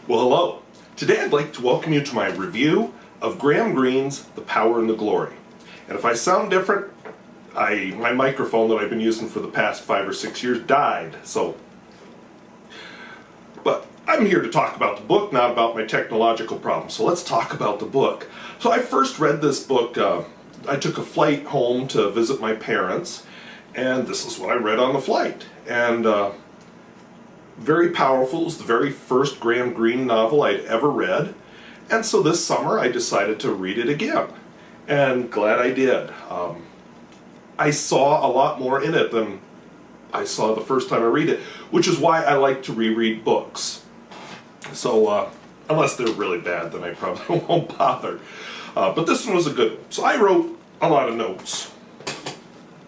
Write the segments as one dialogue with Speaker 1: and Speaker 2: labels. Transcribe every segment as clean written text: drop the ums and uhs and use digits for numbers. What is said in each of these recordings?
Speaker 1: Well, hello. Today I'd like to welcome you to my review of Graham Greene's The Power and the Glory. And if I sound different, my microphone that I've been using for the past 5 or 6 years died, But I'm here to talk about the book, not about my technological problems. So let's talk about the book. So I first read this book, I took a flight home to visit my parents, and this is what I read on the flight. And very powerful. It was the very first Graham Greene novel I'd ever read. And so this summer I decided to read it again. And glad I did. I saw a lot more in it than I saw the first time I read it, which is why I like to reread books. So, unless they're really bad, then I probably won't bother. But this one was a good one. So I wrote a lot of notes.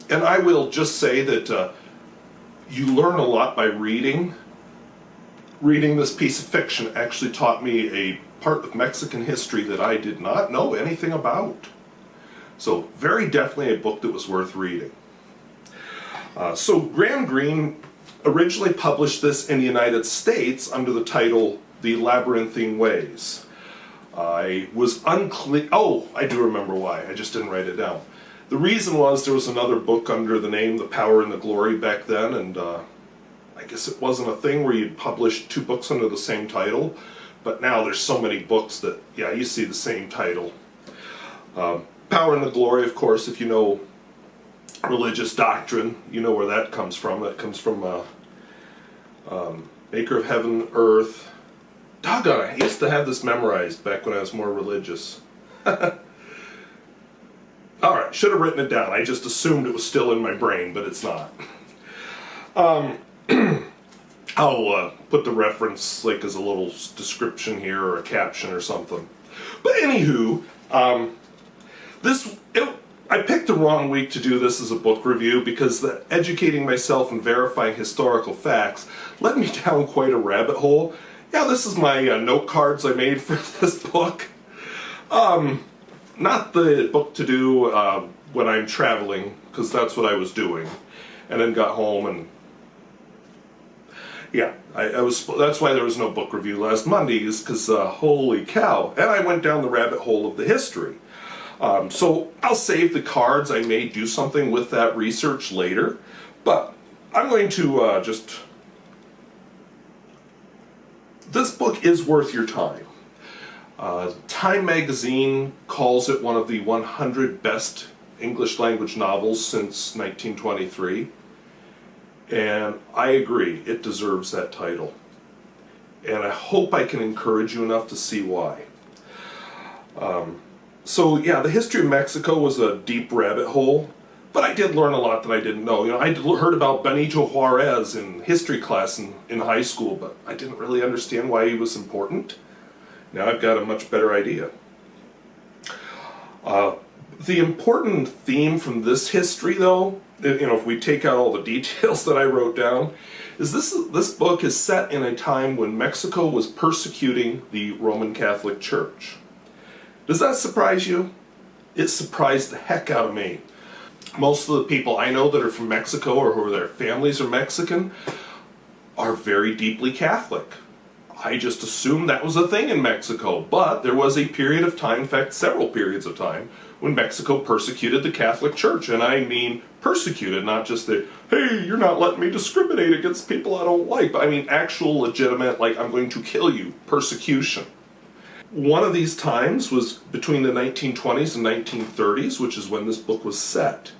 Speaker 1: And I will just say that you learn a lot by reading. Reading this piece of fiction actually taught me a part of Mexican history that I did not know anything about. So very definitely a book that was worth reading. So Graham Greene originally published this in the United States under the title The Labyrinthine Ways. I was unclear. Oh, I do remember why. I just didn't write it down. The reason was there was another book under the name The Power and the Glory back then, and I guess it wasn't a thing where you'd publish 2 books under the same title, but now there's so many books that, yeah, you see the same title. Power and the Glory, of course, if you know religious doctrine, you know where that comes from. That comes from Maker of Heaven and Earth. Doggone it, I used to have this memorized back when I was more religious. Alright, should have written it down. I just assumed it was still in my brain, but it's not. I'll put the reference like as a little description here or a caption or something. But anywho, I picked the wrong week to do this as a book review because educating myself and verifying historical facts led me down quite a rabbit hole. Yeah, this is my note cards I made for this book. Not the book to do when I'm traveling, because that's what I was doing. And then got home and yeah, that's why there was no book review last Monday, is because holy cow. And I went down the rabbit hole of the history. So I'll save the cards. I may do something with that research later. But I'm going to this book is worth your time. Time magazine calls it one of the 100 best English language novels since 1923. And I agree, it deserves that title. And I hope I can encourage you enough to see why. So yeah, the history of Mexico was a deep rabbit hole, but I did learn a lot that I didn't know. You know, I heard about Benito Juarez in history class in high school, but I didn't really understand why he was important. Now I've got a much better idea. The important theme from this history, though, you know, if we take out all the details that I wrote down, is this book is set in a time when Mexico was persecuting the Roman Catholic Church. Does that surprise you? It surprised the heck out of me. Most of the people I know that are from Mexico or who their families are Mexican are very deeply Catholic. I just assumed that was a thing in Mexico, but there was a period of time, in fact several periods of time, when Mexico persecuted the Catholic Church. And I mean persecuted, not just the, hey, you're not letting me discriminate against people I don't like, but I mean actual legitimate, like, I'm going to kill you, persecution. One of these times was between the 1920s and 1930s, which is when this book was set.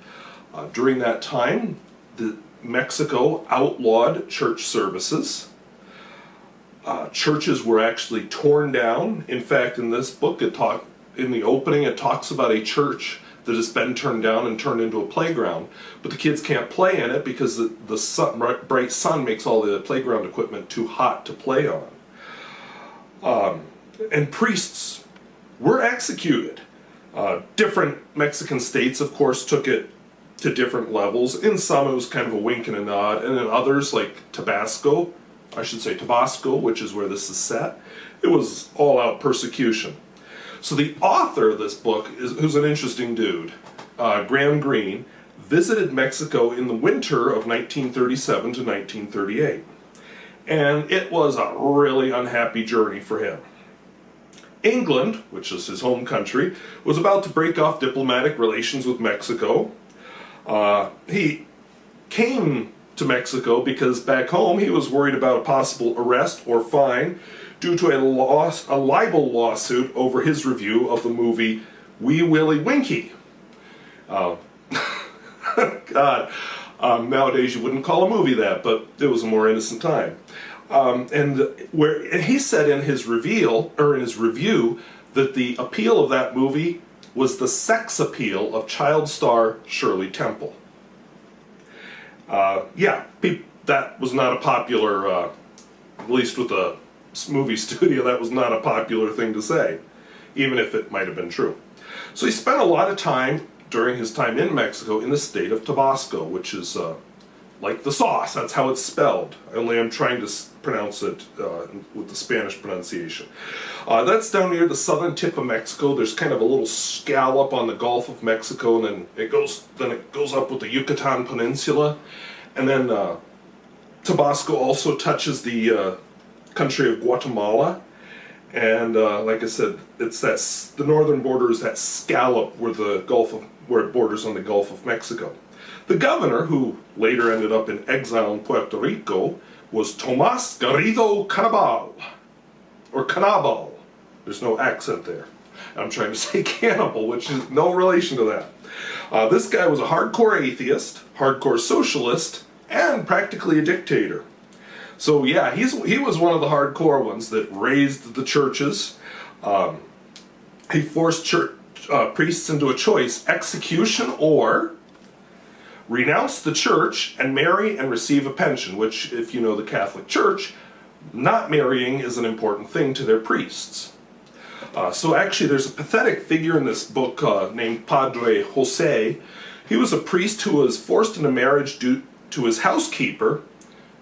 Speaker 1: During that time, Mexico outlawed church services. Churches were actually torn down. In fact, in this book, in the opening, it talks about a church that has been turned down and turned into a playground. But the kids can't play in it because the bright sun makes all the playground equipment too hot to play on. And priests were executed. Different Mexican states, of course, took it to different levels. In some, it was kind of a wink and a nod. And in others, like Tabasco, which is where this is set, it was all-out persecution. So the author of this book, who's an interesting dude, Graham Greene, visited Mexico in the winter of 1937 to 1938. and it was a really unhappy journey for him. England, which is his home country, was about to break off diplomatic relations with Mexico. He came to Mexico because back home he was worried about a possible arrest or fine due to a libel lawsuit over his review of the movie Wee Willie Winkie. God, nowadays you wouldn't call a movie that, but it was a more innocent time. And he said in his review that the appeal of that movie was the sex appeal of child star Shirley Temple. That was not a popular, at least with the movie studio, that was not a popular thing to say, even if it might have been true. So he spent a lot of time during his time in Mexico in the state of Tabasco, which is like the sauce. That's how it's spelled. Only I'm trying to pronounce it with the Spanish pronunciation. That's down near the southern tip of Mexico. There's kind of a little scallop on the Gulf of Mexico, and then it goes up with the Yucatan Peninsula, and then Tabasco also touches the country of Guatemala. And like I said, it's the northern border is that scallop where it borders on the Gulf of Mexico. The governor, who later ended up in exile in Puerto Rico, was Tomas Garrido Canabal, or Canabal. There's no accent there. I'm trying to say cannibal, which is no relation to that. This guy was a hardcore atheist, hardcore socialist, and practically a dictator. So yeah, he was one of the hardcore ones that raised the churches. He forced priests into a choice: execution or renounce the church and marry and receive a pension, which, if you know the Catholic Church, not marrying is an important thing to their priests. So actually there's a pathetic figure in this book named Padre Jose. He was a priest who was forced into marriage due to his housekeeper,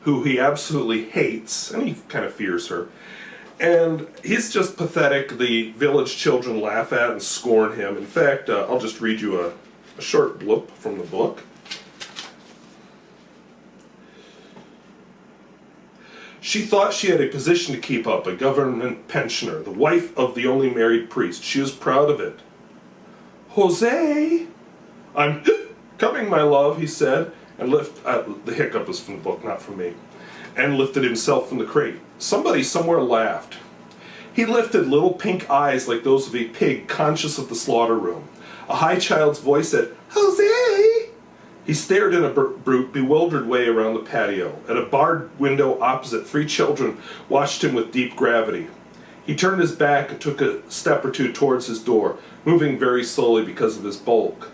Speaker 1: who he absolutely hates, and he kind of fears her. And he's just pathetic. The village children laugh at and scorn him. In fact, I'll just read you a short blip from the book. She thought she had a position to keep up, a government pensioner, the wife of the only married priest. She was proud of it. Jose! I'm coming, my love, he said, and the hiccup was from the book, not from me, and lifted himself from the crate. Somebody somewhere laughed. He lifted little pink eyes like those of a pig conscious of the slaughter room. A high child's voice said, Jose! He stared in a bewildered way around the patio. At a barred window opposite, 3 children watched him with deep gravity. He turned his back and took a step or two towards his door, moving very slowly because of his bulk.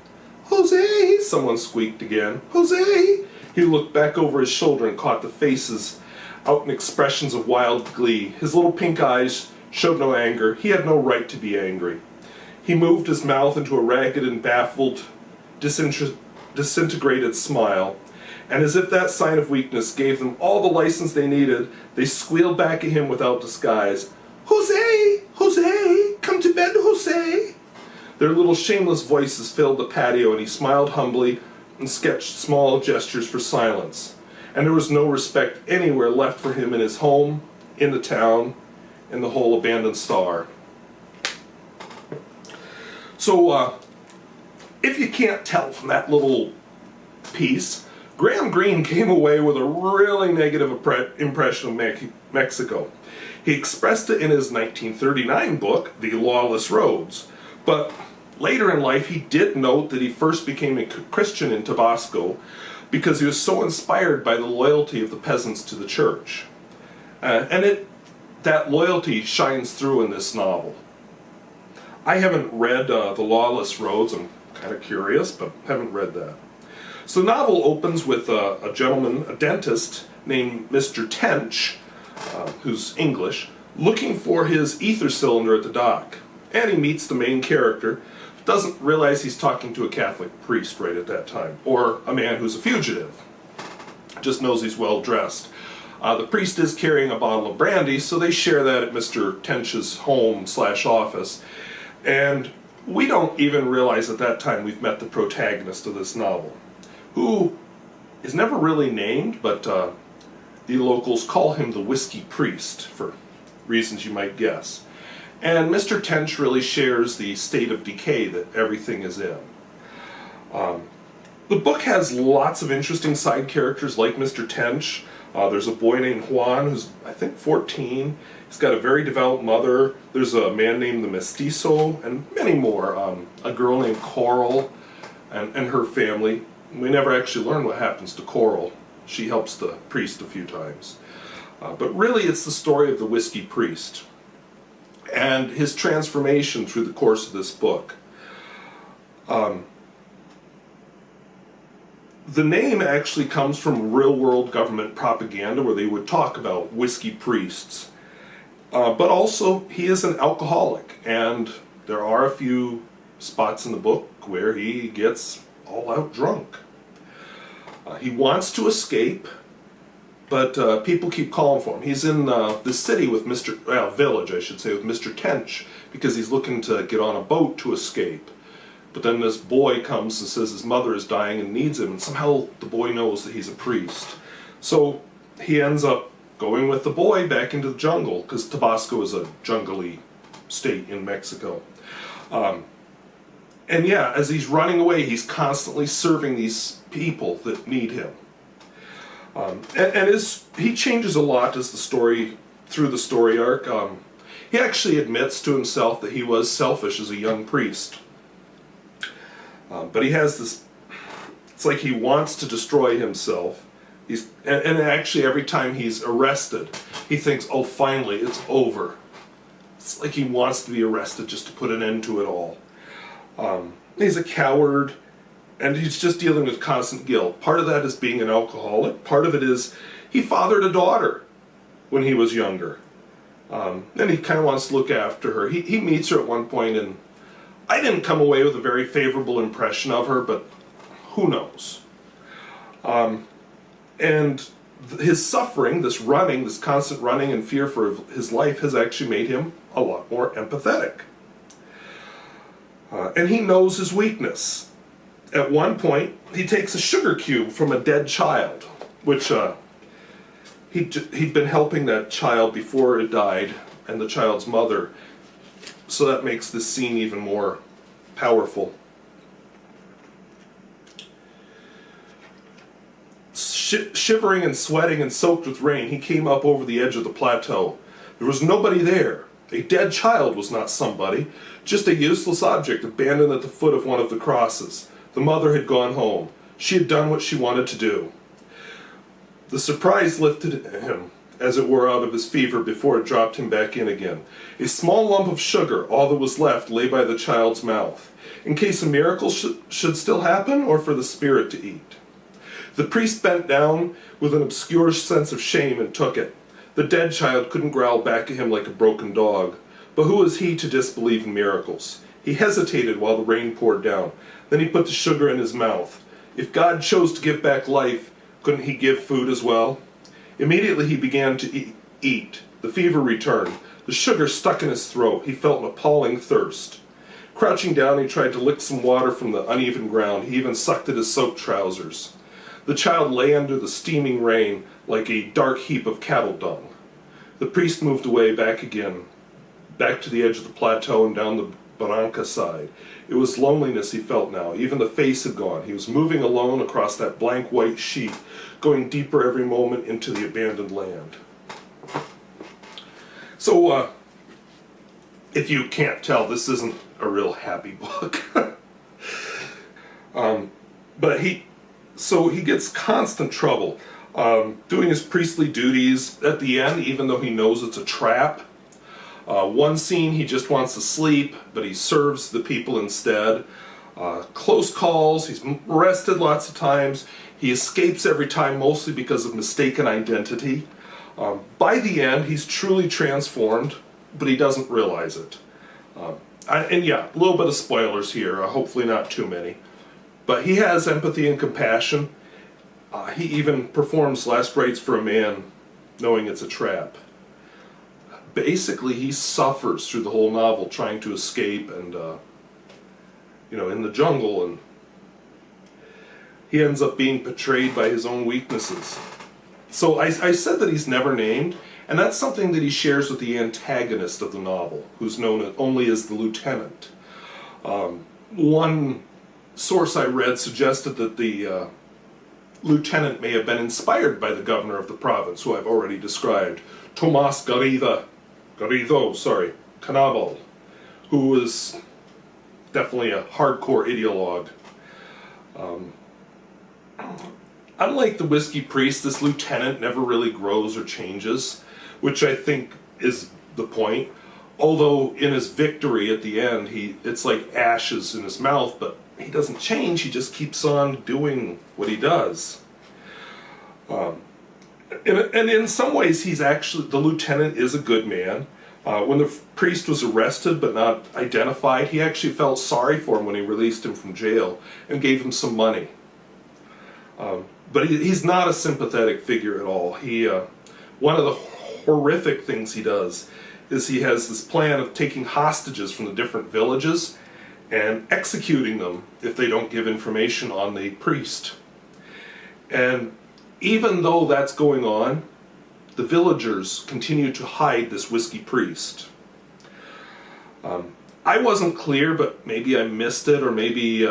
Speaker 1: Jose! Someone squeaked again. Jose! He looked back over his shoulder and caught the faces out in expressions of wild glee. His little pink eyes showed no anger. He had no right to be angry. He moved his mouth into a ragged and baffled, disintegrated smile, and as if that sign of weakness gave them all the license they needed, they squealed back at him without disguise. Jose! Jose! Come to bed, Jose! Their little shameless voices filled the patio, and he smiled humbly and sketched small gestures for silence. And there was no respect anywhere left for him in his home, in the town, in the whole abandoned star. So, if you can't tell from that little piece, Greene came away with a really negative impression of Mexico. He expressed it in his 1939 book, The Lawless Roads, but later in life he did note that he first became a Christian in Tabasco because he was so inspired by the loyalty of the peasants to the church. That loyalty shines through in this novel. I haven't read The Lawless Roads. I'm kind of curious, but haven't read that. So the novel opens with a gentleman, a dentist, named Mr. Tench, who's English, looking for his ether cylinder at the dock. And he meets the main character, doesn't realize he's talking to a Catholic priest right at that time, or a man who's a fugitive. Just knows he's well dressed. The priest is carrying a bottle of brandy, so they share that at Mr. Tench's home/office. And we don't even realize at that time we've met the protagonist of this novel, who is never really named, but The locals call him the Whiskey Priest, for reasons you might guess. And Mr. Tench really shares the state of decay that everything is in. The book has lots of interesting side characters like Mr. Tench. There's a boy named Juan who's, I think, 14. He's got a very devout mother. There's a man named the Mestizo, and many more. A girl named Coral and her family. We never actually learn what happens to Coral. She helps the priest a few times. But really it's the story of the Whiskey Priest and his transformation through the course of this book. The name actually comes from real-world government propaganda where they would talk about whiskey priests. But also, he is an alcoholic, and there are a few spots in the book where he gets all-out drunk. He wants to escape, but people keep calling for him. He's in the city with village, I should say, with Mr. Tench, because he's looking to get on a boat to escape. But then this boy comes and says his mother is dying and needs him, and somehow the boy knows that he's a priest. So he ends up going with the boy back into the jungle, because Tabasco is a jungle-y state in Mexico. And yeah, as he's running away, he's constantly serving these people that need him. He changes a lot as through the story arc. He actually admits to himself that he was selfish as a young priest. But he has this, it's like he wants to destroy himself. And actually every time he's arrested, he thinks, oh, finally, it's over. It's like he wants to be arrested just to put an end to it all. He's a coward, and he's just dealing with constant guilt. Part of that is being an alcoholic. Part of it is he fathered a daughter when he was younger. And he kind of wants to look after her. He meets her at one point, and I didn't come away with a very favorable impression of her, but who knows? And his suffering, this constant running and fear for his life has actually made him a lot more empathetic. And he knows his weakness. At one point, he takes a sugar cube from a dead child, which he'd been helping that child before it died, and the child's mother. So that makes this scene even more powerful. Shivering and sweating and soaked with rain, he came up over the edge of the plateau. There was nobody there. A dead child was not somebody, just a useless object abandoned at the foot of one of the crosses. The mother had gone home. She had done what she wanted to do. The surprise lifted him, as it were, out of his fever before it dropped him back in again. A small lump of sugar, all that was left, lay by the child's mouth, in case a miracle should still happen, or for the spirit to eat. The priest bent down with an obscure sense of shame and took it. The dead child couldn't growl back at him like a broken dog. But who was he to disbelieve in miracles? He hesitated while the rain poured down. Then he put the sugar in his mouth. If God chose to give back life, couldn't he give food as well? Immediately he began to eat. The fever returned. The sugar stuck in his throat. He felt an appalling thirst. Crouching down, he tried to lick some water from the uneven ground. He even sucked at his soaked trousers. The child lay under the steaming rain like a dark heap of cattle dung. The priest moved away back to the edge of the plateau and down the barranca side. It was loneliness he felt now. Even the face had gone. He was moving alone across that blank white sheet, going deeper every moment into the abandoned land. So, if you can't tell, this isn't a real happy book. But he gets constant trouble doing his priestly duties at the end, even though he knows it's a trap. One scene he just wants to sleep, but he serves the people instead. Close calls, he's arrested lots of times. He escapes every time, mostly because of mistaken identity. By the end, he's truly transformed, but he doesn't realize it. And yeah, a little bit of spoilers here, hopefully not too many. But he has empathy and compassion. He even performs last rites for a man, knowing it's a trap. Basically, he suffers through the whole novel trying to escape and, in the jungle, and he ends up being betrayed by his own weaknesses. So I said that he's never named, and that's something that he shares with the antagonist of the novel, who's known only as the lieutenant. One source I read suggested that the lieutenant may have been inspired by the governor of the province, who I've already described, Tomás Garrido, Canabal, who was definitely a hardcore ideologue. Unlike the whiskey priest, this lieutenant never really grows or changes, which I think is the point. Although in his victory at the end, it's like ashes in his mouth, but he doesn't change, he just keeps on doing what he does. And in some ways, the lieutenant is a good man. When the priest was arrested but not identified, he actually felt sorry for him when he released him from jail and gave him some money. But he's not a sympathetic figure at all. One of the horrific things he does is he has this plan of taking hostages from the different villages and executing them if they don't give information on the priest. And even though that's going on, the villagers continue to hide this whiskey priest. I wasn't clear, but maybe I missed it, or maybe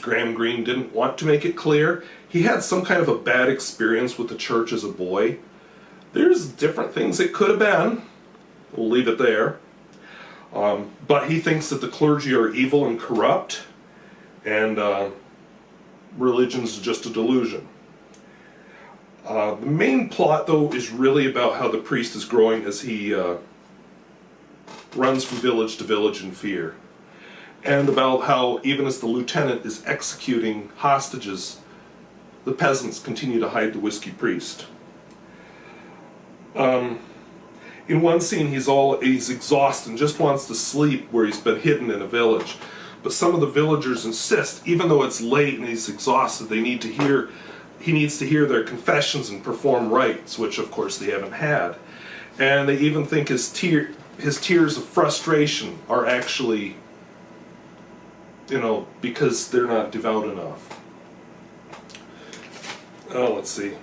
Speaker 1: Greene didn't want to make it clear. He had some kind of a bad experience with the church as a boy. There's different things it could have been. We'll leave it there. But he thinks that the clergy are evil and corrupt, and religion's just a delusion. The main plot, though, is really about how the priest is growing as he runs from village to village in fear. And about how, even as the lieutenant is executing hostages, the peasants continue to hide the whiskey priest. In one scene, he's exhausted and just wants to sleep where he's been hidden in a village. But some of the villagers insist, even though it's late and he's exhausted, he needs to hear their confessions and perform rites, which of course they haven't had. And they even think his tears of frustration are actually, because they're not devout enough. Let's see.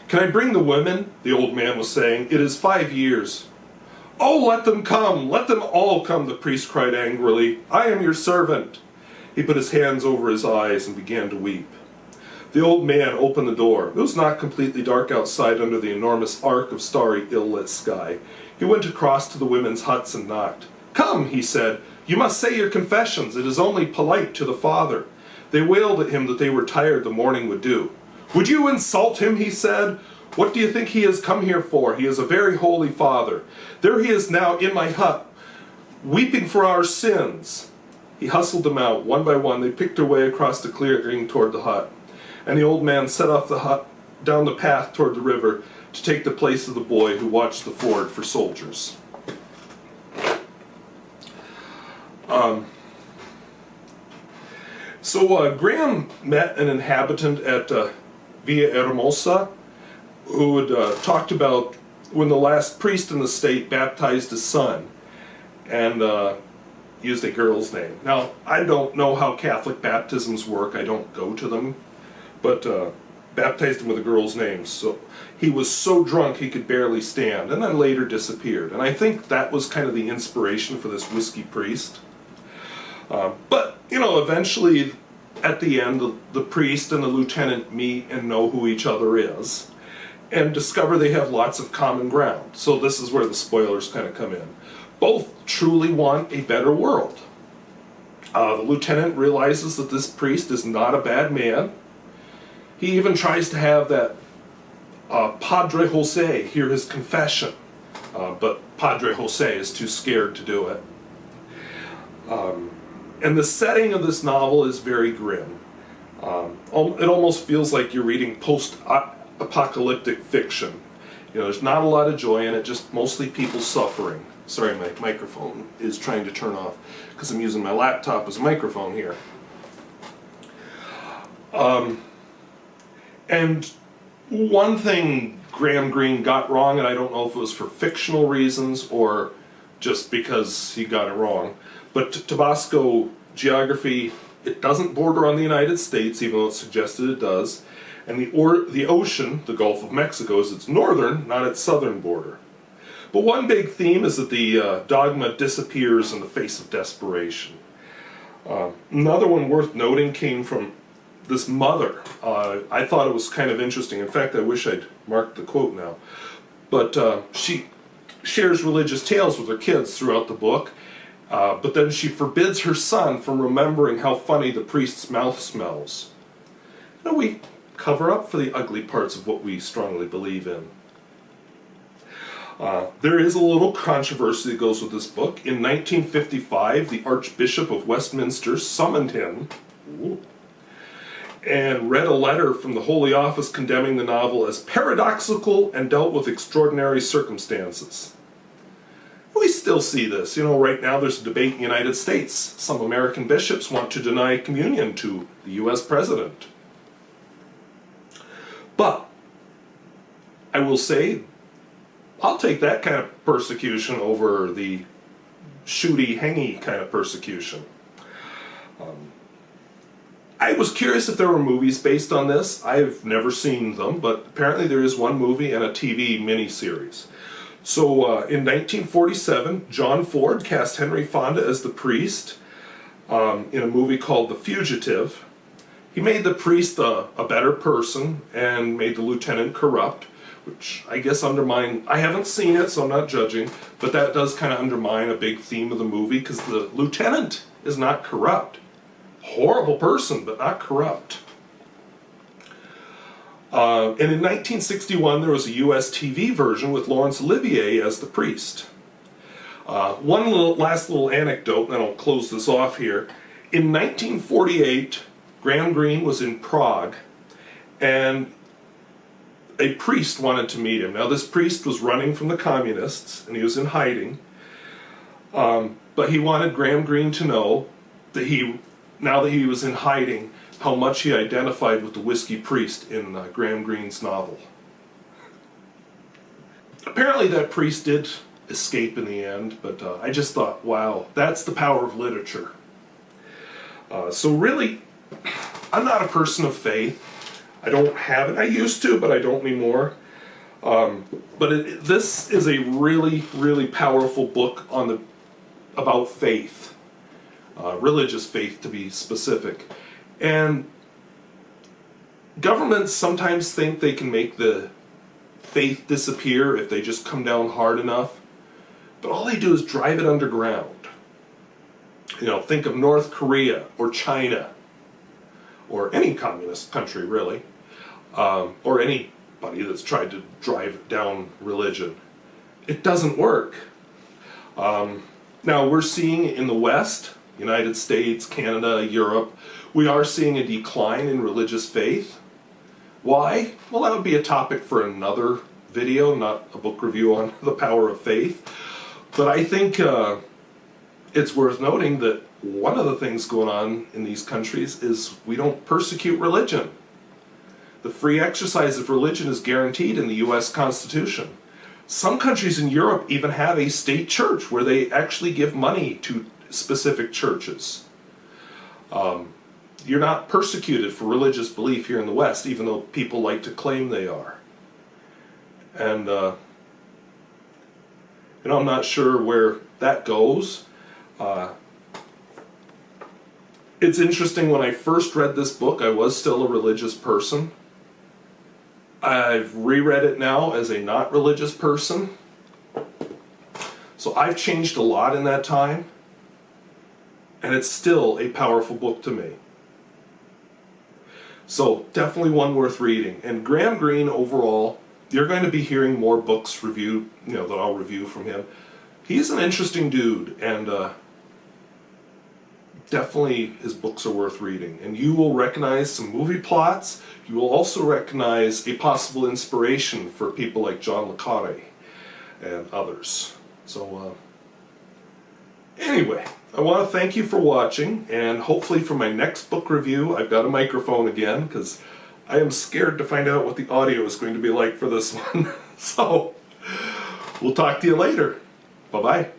Speaker 1: Can I bring the women? The old man was saying. It is 5 years. Oh, let them come! Let them all come, the priest cried angrily. I am your servant. He put his hands over his eyes and began to weep. The old man opened the door. It was not completely dark outside under the enormous arc of starry, ill-lit sky. He went across to the women's huts and knocked. Come, he said. You must say your confessions. It is only polite to the father. They wailed at him that they were tired the morning would do. Would you insult him, he said. What do you think he has come here for? He is a very holy father. There he is now in my hut, weeping for our sins. He hustled them out. One by one, they picked their way across the clearing toward the hut. And the old man set off the hut down the path toward the river to take the place of the boy who watched the ford for soldiers. So Graham met an inhabitant at Villahermosa who had talked about when the last priest in the state baptized his son and used a girl's name. Now, I don't know how Catholic baptisms work. I don't go to them. But baptized him with a girl's name. So he was so drunk he could barely stand, and then later disappeared. And I think that was kind of the inspiration for this whiskey priest. But eventually, at the end, the priest and the lieutenant meet and know who each other is, and discover they have lots of common ground. So this is where the spoilers kind of come in. Both truly want a better world. The lieutenant realizes that this priest is not a bad man. He even tries to have that Padre Jose hear his confession, but Padre Jose is too scared to do it. And the setting of this novel is very grim. It almost feels like you're reading post-apocalyptic fiction. There's not a lot of joy in it, just mostly people suffering. Sorry, my microphone is trying to turn off because I'm using my laptop as a microphone here. And one thing Greene got wrong, and I don't know if it was for fictional reasons or just because he got it wrong, But Tabasco geography, it doesn't border on the United States, even though it's suggested it does. And the ocean, the Gulf of Mexico, is its northern, not its southern border. But one big theme is that the dogma disappears in the face of desperation. Another one worth noting came from this mother. I thought it was kind of interesting. In fact, I wish I'd marked the quote now. But she shares religious tales with her kids throughout the book, but then she forbids her son from remembering how funny the priest's mouth smells. You know, we cover up for the ugly parts of what we strongly believe in. There is a little controversy that goes with this book. In 1955, the Archbishop of Westminster summoned him and read a letter from the Holy Office condemning the novel as paradoxical and dealt with extraordinary circumstances. We still see this. You know, right now there's a debate in the United States. Some American bishops want to deny communion to the U.S. president. But I will say, I'll take that kind of persecution over the shooty, hangy kind of persecution. I was curious if there were movies based on this. I've never seen them, but apparently there is one movie and a TV miniseries. So in 1947, John Ford cast Henry Fonda as the priest in a movie called The Fugitive. He made the priest a better person and made the lieutenant corrupt, which I guess undermine. I haven't seen it, so I'm not judging, but that does kind of undermine a big theme of the movie, because the lieutenant is not corrupt. Horrible person, but not corrupt. And in 1961, there was a US TV version with Laurence Olivier as the priest. Last little anecdote, and then I'll close this off here. In 1948, Graham Greene was in Prague, and a priest wanted to meet him. Now, this priest was running from the communists, and he was in hiding. But he wanted Graham Greene to know that now that he was in hiding, how much he identified with the whiskey priest in Graham Greene's novel. Apparently that priest did escape in the end, but I just thought, wow, that's the power of literature. So really, I'm not a person of faith. I don't have it. I used to, but I don't anymore. But this is a really, really powerful book about faith. Religious faith, to be specific. And governments sometimes think they can make the faith disappear if they just come down hard enough. But all they do is drive it underground. You know, think of North Korea or China or any communist country, really, or anybody that's tried to drive down religion. It doesn't work. Now, we're seeing in the West, United States, Canada, Europe, we are seeing a decline in religious faith. Why? Well, that would be a topic for another video, not a book review on the power of faith. But I think it's worth noting that one of the things going on in these countries is we don't persecute religion. The free exercise of religion is guaranteed in the U.S. Constitution. Some countries in Europe even have a state church where they actually give money to specific churches. You're not persecuted for religious belief here in the West, even though people like to claim they are. And I'm not sure where that goes. It's interesting, when I first read this book, I was still a religious person. I've reread it now as a not religious person. So I've changed a lot in that time. And it's still a powerful book to me. So definitely one worth reading. And Graham Greene, overall, you're going to be hearing more books reviewed, that I'll review from him. He's an interesting dude, and definitely his books are worth reading. And you will recognize some movie plots. You will also recognize a possible inspiration for people like John le Carre and others. So anyway, I want to thank you for watching, and hopefully for my next book review, I've got a microphone again, because I am scared to find out what the audio is going to be like for this one. So, we'll talk to you later. Bye-bye.